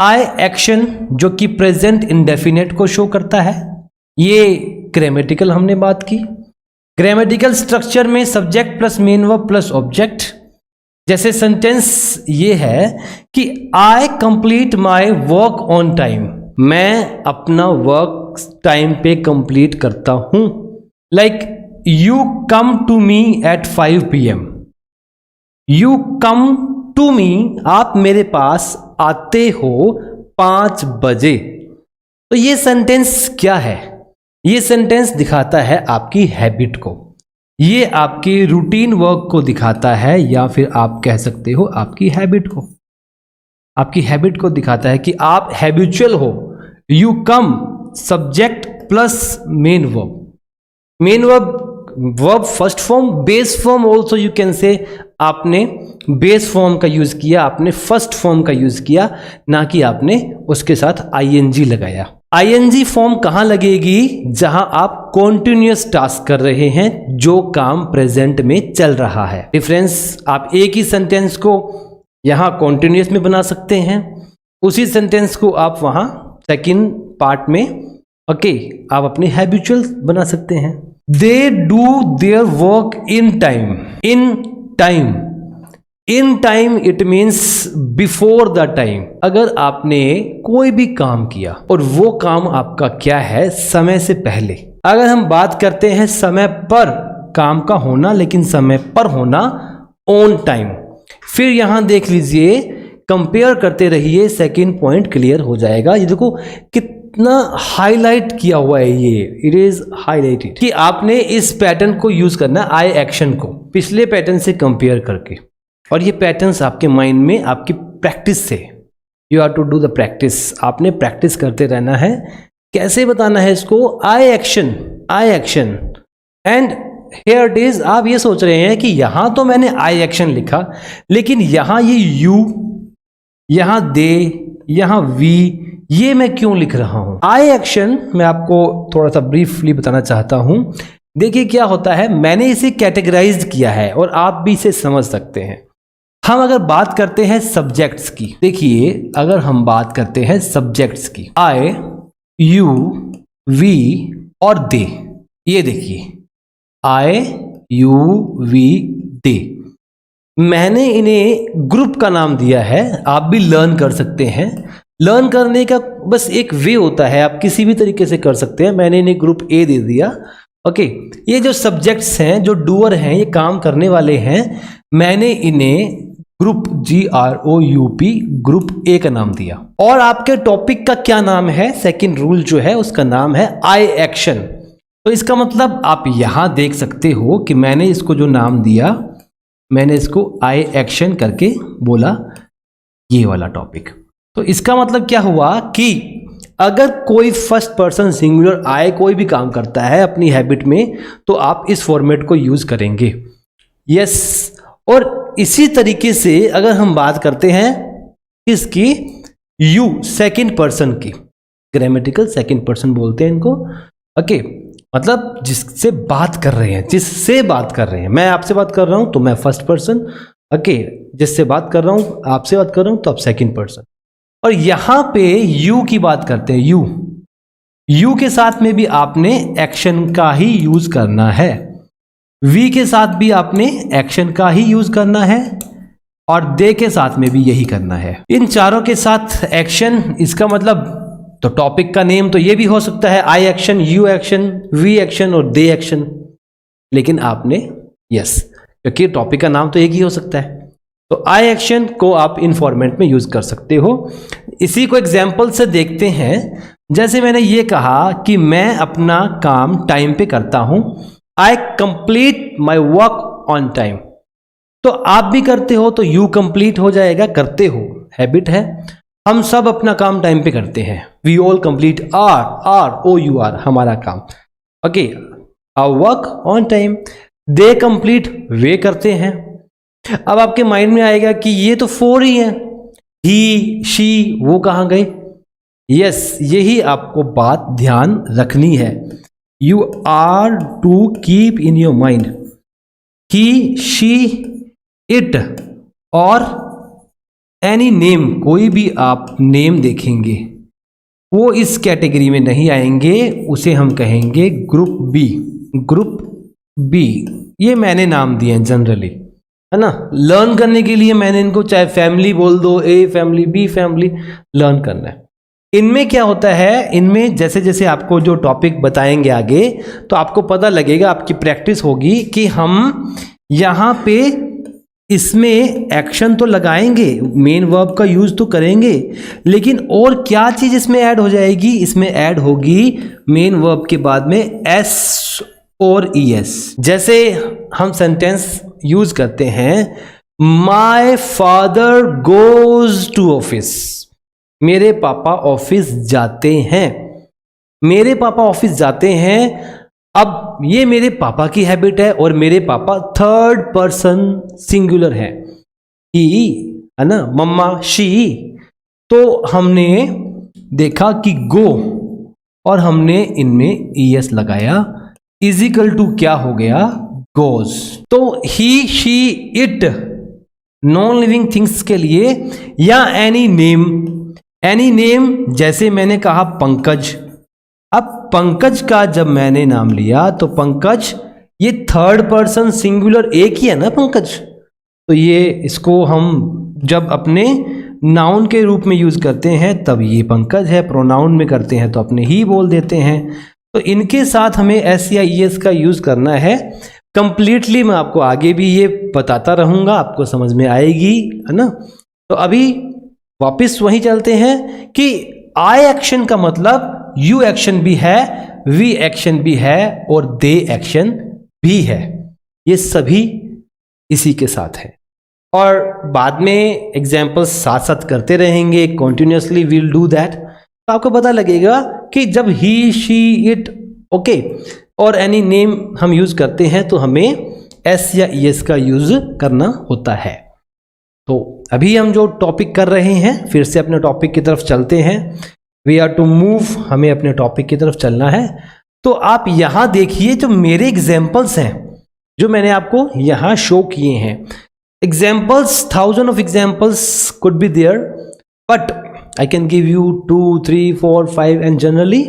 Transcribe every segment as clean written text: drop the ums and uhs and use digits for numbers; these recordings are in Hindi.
आई एक्शन जो कि प्रेजेंट इंडेफिनेट को शो करता है। ये ग्रामेटिकल हमने बात की। ग्रामेटिकल स्ट्रक्चर में subject plus main verb plus object. जैसे सेंटेंस ये है कि I complete my work on time, मैं अपना वर्क टाइम पे कंप्लीट करता हूं। Like you come to me at 5 PM, you come to me, आप मेरे पास आते हो 5 बजे। तो ये सेंटेंस क्या है? ये सेंटेंस दिखाता है आपकी हैबिट को, ये आपके रूटीन वर्क को दिखाता है, या फिर आप कह सकते हो आपकी हैबिट को। आपकी हैबिट को दिखाता है कि आप हैबिचुअल हो। You come subject plus main verb, main verb first form, base form also you can say. आपने बेस फॉर्म का यूज किया, आपने फर्स्ट फॉर्म का यूज किया, ना कि आपने उसके साथ ING लगाया। ING फॉर्म कहां लगेगी? जहां आप कॉन्टिन्यूअस टास्क कर रहे हैं, जो काम प्रेजेंट में चल रहा है। डिफरेंस, आप एक ही सेंटेंस को यहां कॉन्टिन्यूअस में बना सकते हैं, उसी सेंटेंस को आप वहां सेकंड पार्ट में आप अपने हैबिचुअल बना सकते हैं। They do their work in time. In time, in time it means before the time. अगर आपने कोई भी काम किया और वो काम आपका क्या है? समय से पहले। अगर हम बात करते हैं समय पर काम का होना, लेकिन समय पर होना ऑन टाइम, फिर यहां देख लीजिए, कंपेयर करते रहिए, सेकंड पॉइंट क्लियर हो जाएगा। ये देखो कितना हाईलाइट किया हुआ है, ये इट इज हाईलाइटेड कि आपने इस पैटर्न को यूज करना, आई एक्शन को पिछले पैटर्न से कंपेयर करके। और ये पैटर्न्स आपके माइंड में आपकी प्रैक्टिस से, you have to do the practice. आपने प्रैक्टिस करते रहना है। कैसे बताना है इसको? I action, I action and here it is. आप ये सोच रहे हैं कि यहां तो मैंने आई एक्शन लिखा, लेकिन यहां ये यू, यहां दे, यहां वी, ये मैं क्यों लिख रहा हूं? आई एक्शन मैं आपको थोड़ा सा ब्रीफली बताना चाहता हूं। देखिए क्या होता है, मैंने इसे कैटेगराइज किया है और आप भी इसे समझ सकते हैं। हम अगर बात करते हैं सब्जेक्ट्स की, देखिए अगर हम बात करते हैं सब्जेक्ट्स की, आई, यू, वी और दे, ये देखिए आई, यू, वी, दे, मैंने इन्हें ग्रुप का नाम दिया है। आप भी लर्न कर सकते हैं। लर्न करने का बस एक वे होता है, आप किसी भी तरीके से कर सकते हैं। मैंने इन्हें ग्रुप ए दे दिया। ये जो सब्जेक्ट्स हैं, जो डूअर हैं, ये काम करने वाले हैं, मैंने इन्हें ग्रुप GROUP, ग्रुप ए का नाम दिया। और आपके टॉपिक का क्या नाम है? सेकंड रूल जो है उसका नाम है आई एक्शन। तो इसका मतलब आप यहां देख सकते हो कि मैंने इसको जो नाम दिया, मैंने इसको आई एक्शन करके बोला, ये वाला टॉपिक। तो इसका मतलब क्या हुआ कि अगर कोई फर्स्ट पर्सन सिंगुलर आई कोई भी काम करता है अपनी हैबिट में, तो आप इस फॉर्मेट को यूज करेंगे। यस। और इसी तरीके से अगर हम बात करते हैं इसकी, यू सेकंड पर्सन की, ग्रामेटिकल सेकंड पर्सन बोलते हैं इनको। मतलब जिससे बात कर रहे हैं, जिससे बात कर रहे हैं, मैं आपसे बात कर रहा हूं तो मैं फर्स्ट पर्सन, जिससे बात कर रहा हूं, आपसे बात कर रहा हूं तो आप सेकंड पर्सन। और यहां पे यू की बात करते हैं, यू के साथ में भी आपने एक्शन का ही यूज करना है, वी के साथ भी आपने एक्शन का ही यूज करना है, और दे के साथ में भी यही करना है। इन चारों के साथ एक्शन, इसका मतलब तो टॉपिक का नेम तो ये भी हो सकता है I action, you action, we action और दे एक्शन, लेकिन आपने क्योंकि टॉपिक का नाम तो एक ही हो सकता है, तो आई एक्शन को आप इन फॉर्मेट में यूज कर सकते हो। इसी को एग्जाम्पल से देखते हैं। जैसे मैंने ये कहा कि मैं अपना काम टाइम पे करता हूं, आई complete my work on time. तो आप भी करते हो तो यू कंप्लीट हो जाएगा, करते हो हैबिट है। हम सब अपना काम टाइम पे करते हैं, वी ऑल कंप्लीट ROUR हमारा काम, our work on time. They complete, वे करते हैं। अब आपके माइंड में आएगा कि ये तो 4 ही है, ही, शी, वो कहां गए? यही आपको बात ध्यान रखनी है। You are to keep in your mind, he, she, it और एनी नेम, कोई भी आप नेम देखेंगे वो इस कैटेगरी में नहीं आएंगे, उसे हम कहेंगे ग्रुप बी। ग्रुप बी ये मैंने नाम दिए हैं जनरली, है ना, लर्न करने के लिए मैंने इनको चाहे फैमिली बोल दो, A family B family, learn करना है। इनमें क्या होता है, इनमें जैसे जैसे आपको जो टॉपिक बताएंगे आगे तो आपको पता लगेगा, आपकी प्रैक्टिस होगी कि हम यहाँ पे इसमें एक्शन तो लगाएंगे, मेन वर्ब का यूज तो करेंगे, लेकिन और क्या चीज इसमें ऐड हो जाएगी, इसमें ऐड होगी मेन वर्ब के बाद में एस और ईएस। जैसे हम सेंटेंस यूज करते हैं, my father goes to office, मेरे पापा ऑफिस जाते हैं, मेरे पापा ऑफिस जाते हैं। अब ये मेरे पापा की हैबिट है और मेरे पापा थर्ड पर्सन सिंगुलर है, ही, है ना, मम्मा शी। तो हमने देखा कि गो और हमने इनमें ईएस लगाया, इजिकल टू क्या हो गया, गोज। तो he she it non living things के लिए, या एनी नेम, एनी नेम जैसे मैंने कहा पंकज। अब पंकज का जब मैंने नाम लिया तो पंकज ये थर्ड पर्सन सिंगुलर एक ही है ना पंकज, तो ये इसको हम जब अपने नाउन के रूप में यूज करते हैं तब ये पंकज है, प्रोनाउन में करते हैं तो अपने ही बोल देते हैं। तो इनके साथ हमें एस या ईएस का यूज करना है कंप्लीटली। मैं आपको आगे भी ये बताता रहूंगा, आपको समझ में आएगी, है ना। तो अभी वापस वहीं चलते हैं कि आई एक्शन का मतलब यू एक्शन भी है, वी एक्शन भी है और दे एक्शन भी है, ये सभी इसी के साथ है। और बाद में एग्जाम्पल्स साथ साथ करते रहेंगे, कॉन्टिन्यूसली वील डू दैट। तो आपको पता लगेगा कि जब ही शी इट ओके और एनी नेम हम यूज करते हैं तो हमें एस या ईएस का यूज करना होता है। तो अभी हम जो टॉपिक कर रहे हैं, फिर से अपने टॉपिक की तरफ चलते हैं। वी आर टू मूव, हमें अपने टॉपिक की तरफ चलना है। तो आप यहां देखिए जो मेरे एग्जाम्पल्स हैं, जो मैंने आपको यहां शो किए हैं, examples, thousand of examples could be there, but I can give you 2, 3, 4, 5 and generally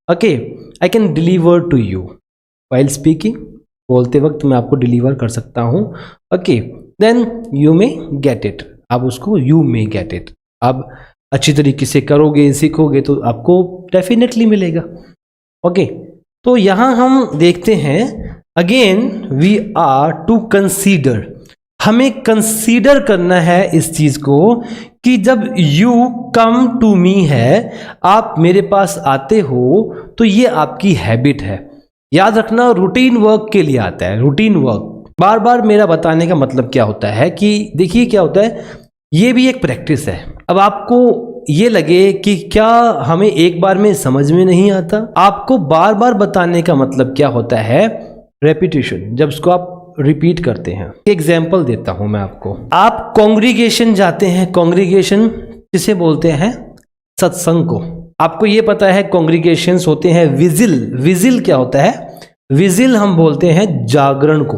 okay I can deliver to you while speaking. बोलते वक्त मैं आपको डिलीवर कर सकता हूं, okay, then you may get it, आप उसको यू मे गेट इट। अब अच्छी तरीके से करोगे, सीखोगे तो आपको डेफिनेटली मिलेगा, ओके। तो यहां हम देखते हैं again we are to consider, हमें कंसीडर करना है इस चीज को कि जब यू कम टू मी है, आप मेरे पास आते हो, तो ये आपकी हैबिट है। याद रखना, रूटीन वर्क के लिए आता है, रूटीन वर्क। बार बार मेरा बताने का मतलब क्या होता है कि देखिए क्या होता है, ये भी एक प्रैक्टिस है। अब आपको ये लगे कि क्या हमें एक बार में समझ में नहीं आता, आपको बार बार बताने का मतलब क्या होता है, रेपिटेशन, जब उसको आप रिपीट करते हैं। एग्जाम्पल देता हूं मैं आपको। आप कांग्रीगेशन जाते हैं, कांग्रीगेशन जिसे बोलते हैं सत्संग को, आपको ये पता है कांग्रीगेशंस होते हैं विजिल। विजिल क्या होता है, विजिल हम बोलते हैं जागरण को,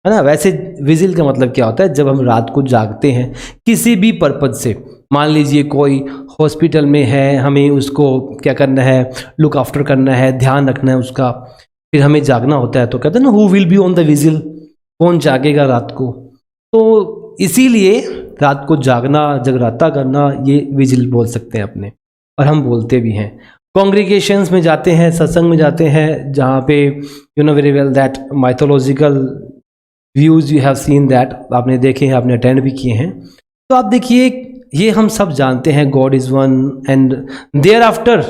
है ना। वैसे विजिल का मतलब क्या होता है, जब हम रात को जागते हैं किसी भी पर्पज से, मान लीजिए कोई हॉस्पिटल में है, हमें उसको क्या करना है, लुक आफ्टर करना है, ध्यान रखना है उसका, फिर हमें जागना होता है, तो कहते हैं ना who will be on the vigil, कौन जागेगा रात को। तो इसीलिए रात को जागना, जगराता करना, ये विजिल बोल सकते हैं अपने, और हम बोलते भी हैं। कॉन्ग्रीगेशंस में जाते हैं, सत्संग में जाते हैं, जहाँ पे you know very well that mythological views you have seen that, आपने देखे हैं, आपने अटेंड भी किए हैं। तो आप देखिए ये हम सब जानते हैं God is one, and thereafter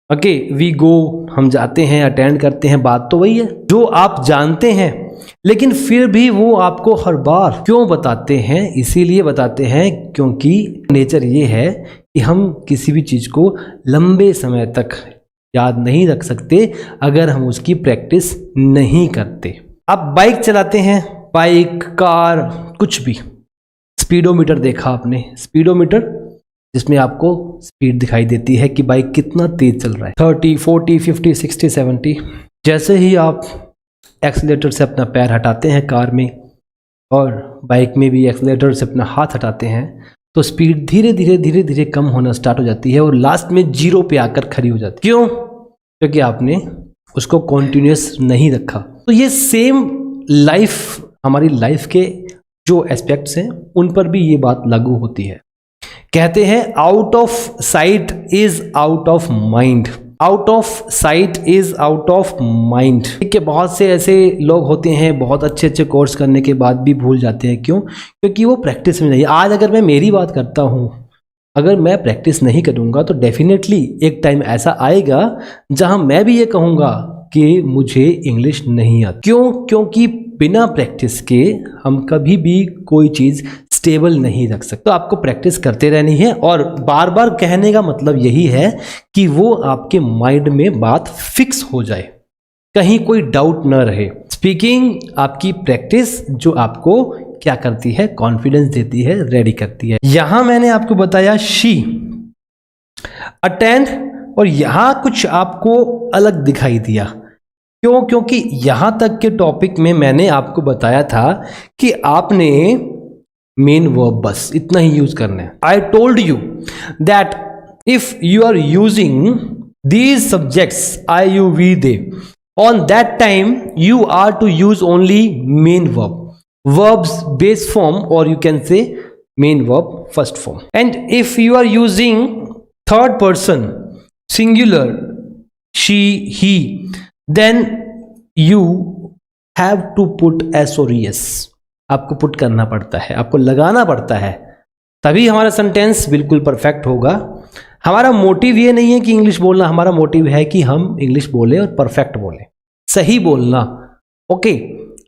okay we go, हम जाते हैं, अटेंड करते हैं। बात तो वही है जो आप जानते हैं, लेकिन फिर भी वो आपको हर बार क्यों बताते हैं, इसीलिए बताते हैं क्योंकि नेचर ये है कि हम किसी भी चीज को लंबे समय तक याद नहीं रख सकते अगर हम उसकी प्रैक्टिस नहीं करते। आप बाइक चलाते हैं, बाइक, कार, कुछ भी, स्पीडोमीटर देखा आपने, स्पीडोमीटर जिसमें आपको स्पीड दिखाई देती है कि बाइक कितना तेज चल रहा है, 30, 40, 50, 60, 70। जैसे ही आप एक्सीलेटर से अपना पैर हटाते हैं कार में, और बाइक में भी एक्सीलेटर से अपना हाथ हटाते हैं, तो स्पीड धीरे धीरे धीरे धीरे कम होना स्टार्ट हो जाती है और लास्ट में 0 पे आकर खड़ी हो जाती है। क्यों? क्योंकि आपने उसको कॉन्टिन्यूस नहीं रखा। तो ये सेम लाइफ, हमारी लाइफ के जो एस्पेक्ट्स हैं उन पर भी ये बात लागू होती है। कहते हैं out of site is out of mind, out of site is out of mind. ठीक है, बहुत से ऐसे लोग होते हैं बहुत अच्छे अच्छे कोर्स करने के बाद भी भूल जाते हैं। क्यों? क्योंकि वो प्रैक्टिस में नहीं। आज अगर मैं मेरी बात करता हूँ, अगर मैं प्रैक्टिस नहीं करूँगा तो डेफिनेटली एक टाइम ऐसा आएगा जहाँ मैं भी ये कहूँगा कि मुझे इंग्लिश नहीं आती। क्यों? क्योंकि बिना प्रैक्टिस के हम कभी भी कोई चीज़ स्टेबल नहीं रख सकते। तो आपको प्रैक्टिस करते रहनी है और बार बार कहने का मतलब यही है कि वो आपके माइंड में बात फिक्स हो जाए, कहीं कोई डाउट न रहे। स्पीकिंग आपकी प्रैक्टिस जो आपको क्या करती है, कॉन्फिडेंस देती है, रेडी करती है। यहां मैंने आपको बताया शी, अटेंड, और यहां कुछ आपको अलग दिखाई दिया। क्यों? क्योंकि यहां तक के टॉपिक में मैंने आपको बताया था कि आपने मेन वर्ब बस इतना ही यूज करना है। I told you that if you are using these subjects I you we they, on that time you are to use only main verb, verbs base form, or you can say main verb first form. And if you are using third person singular she he, then you have to put s or es, आपको पुट करना पड़ता है, आपको लगाना पड़ता है, तभी हमारा सेंटेंस बिल्कुल परफेक्ट होगा। हमारा मोटिव ये नहीं है कि इंग्लिश बोलना, हमारा मोटिव है कि हम इंग्लिश बोले और परफेक्ट बोले, सही बोलना। ओके,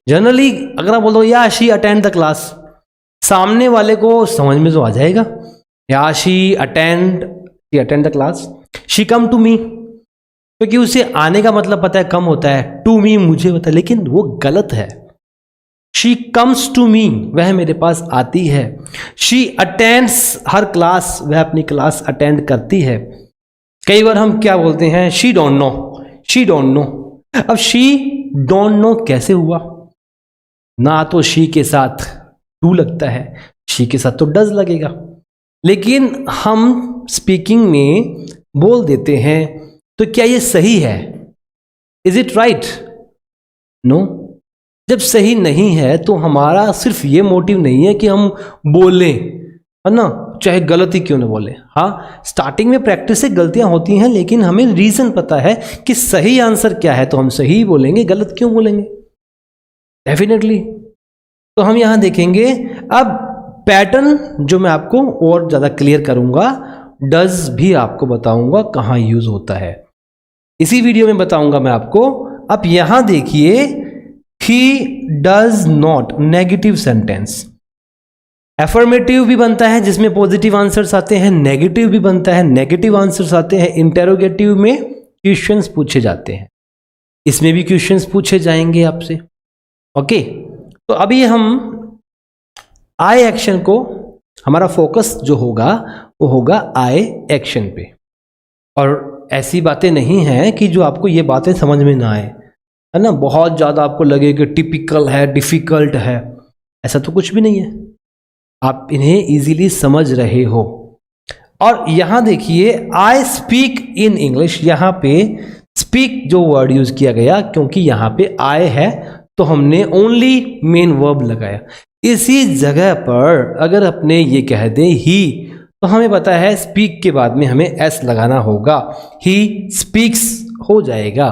जनरली अगर आप बोल दो या शी अटेंड द क्लास, सामने वाले को समझ में तो आ जाएगा, या she attend the class, she come to me, क्योंकि उसे आने का मतलब पता है, कम होता है, टू मी मुझे पता है, लेकिन वो गलत है। शी कम्स टू मी, वह मेरे पास आती है। शी अटेंड्स हर क्लास, वह अपनी क्लास अटेंड करती है। कई बार हम क्या बोलते हैं, she don't know, she don't know. अब शी डोंट नो कैसे हुआ? ना तो शी के साथ टू लगता है, शी के साथ तो डज लगेगा, लेकिन हम स्पीकिंग में बोल देते हैं। तो क्या ये सही है? Is it right? नो। जब सही नहीं है तो हमारा सिर्फ ये मोटिव नहीं है कि हम बोलें, है ना, चाहे गलती क्यों ना बोले। हाँ, स्टार्टिंग में प्रैक्टिस से गलतियां होती हैं, लेकिन हमें रीजन पता है कि सही आंसर क्या है, तो हम सही बोलेंगे, गलत क्यों बोलेंगे? डेफिनेटली। तो हम यहां देखेंगे अब पैटर्न जो मैं आपको और ज्यादा क्लियर करूंगा, डज भी आपको बताऊंगा कहां यूज होता है, इसी वीडियो में बताऊंगा मैं आपको। अब यहां देखिए, he does not, negative sentence. Affirmative भी बनता है जिसमें पॉजिटिव आंसर्स आते हैं, नेगेटिव भी बनता है, नेगेटिव आंसर्स आते हैं। इंटेरोगेटिव में क्वेश्चंस पूछे जाते हैं, इसमें भी क्वेश्चंस पूछे जाएंगे आपसे। ओके, तो अभी हम आई एक्शन को, हमारा फोकस जो होगा वो होगा आई एक्शन पे। और ऐसी बातें नहीं हैं कि जो आपको ये बातें समझ में ना आए, है ना, बहुत ज़्यादा आपको लगे कि टिपिकल है, डिफ़िकल्ट है, ऐसा तो कुछ भी नहीं है, आप इन्हें इजीली समझ रहे हो। और यहाँ देखिए, आई स्पीक इन इंग्लिश, यहाँ पे स्पीक जो वर्ड यूज़ किया गया, क्योंकि यहाँ पे आई है तो हमने ओनली मेन वर्ब लगाया। इसी जगह पर अगर अपने ये कह दें ही, तो हमें पता है स्पीक के बाद में हमें एस लगाना होगा, ही स्पीक्स हो जाएगा,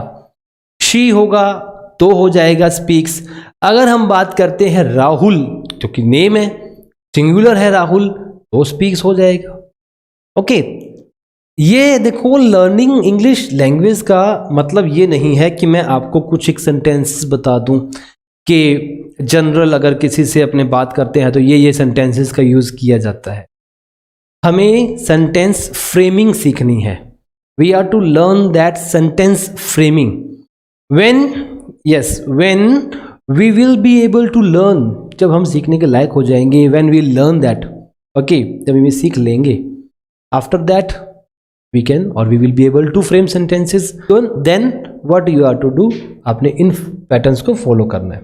शी होगा तो हो जाएगा स्पीक्स। अगर हम बात करते हैं राहुल, क्योंकि नेम है, सिंगुलर है राहुल, तो स्पीक्स हो जाएगा। ओके, ये देखो, लर्निंग इंग्लिश लैंग्वेज का मतलब ये नहीं है कि मैं आपको कुछ एक सेंटेंसेस बता दूं कि जनरल अगर किसी से अपने बात करते हैं तो ये सेंटेंसेस का यूज़ किया जाता है। हमें सेंटेंस फ्रेमिंग सीखनी है। We are to learn that sentence framing. When we will be able to learn, जब हम सीखने के लायक हो जाएंगे, when we learn that, okay, जब हम सीख लेंगे, after that we can or we will be able to frame sentences. Then what you are to do, आपने इन पैटर्न्स को फॉलो करना है।